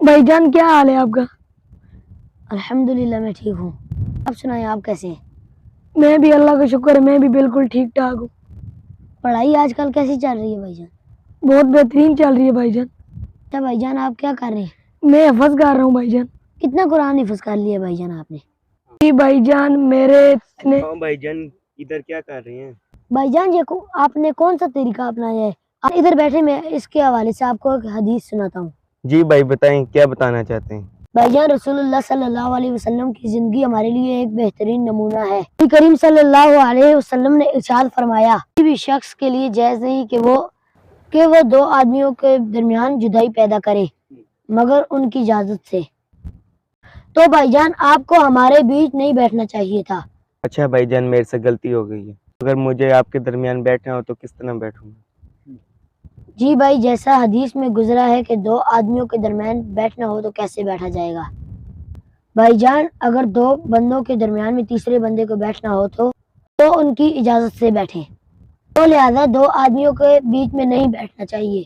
بھائی جان کیا حال ہے آپ کا؟ الحمدللہ میں ٹھیک ہوں. آپ سنائیں آپ کیسے ہیں؟ میں بھی اللہ کا شکر ہے، میں بھی بالکل ٹھیک ٹھاک ہوں. پڑھائی آج کل کیسی چل رہی ہے بھائی جان؟ بہت بہترین چل رہی ہے بھائی جان. اچھا بھائی جان آپ کیا کر رہے ہیں؟ میں حفظ کر رہا ہوں بھائی جان. کتنا قرآن حفظ کر لیا بھائی جان آپ نے؟ جی بھائی جان میرے اتنے. ہاں بھائی جان ادھر کیا کر رہے ہیں؟ بھائی جان یہ آپ نے کون سا طریقہ اپنایا ہے؟ آپ ادھر بیٹھے، میں اس کے حوالے سے آپ کو ایک حدیث سناتا ہوں. جی بھائی بتائیں کیا بتانا چاہتے ہیں؟ بھائی جان رسول اللہ صلی اللہ علیہ وسلم کی زندگی ہمارے لیے ایک بہترین نمونہ ہے. نبی کریم صلی اللہ علیہ وسلم نے ارشاد فرمایا، کسی بھی شخص کے لیے جائز نہیں کہ وہ دو آدمیوں کے درمیان جدائی پیدا کرے مگر ان کی اجازت سے. تو بھائی جان آپ کو ہمارے بیچ نہیں بیٹھنا چاہیے تھا. اچھا بھائی جان میرے سے غلطی ہو گئی ہے، اگر مجھے آپ کے درمیان بیٹھنا ہو تو کس طرح بیٹھوں گا؟ جی بھائی جیسا حدیث میں گزرا ہے کہ دو آدمیوں کے درمیان بیٹھنا ہو تو کیسے بیٹھا جائے گا؟ بھائی جان اگر دو بندوں کے درمیان میں تیسرے بندے کو بیٹھنا ہو تو ان کی اجازت سے بیٹھیں. تو لہذا دو آدمیوں کے بیچ میں نہیں بیٹھنا چاہیے.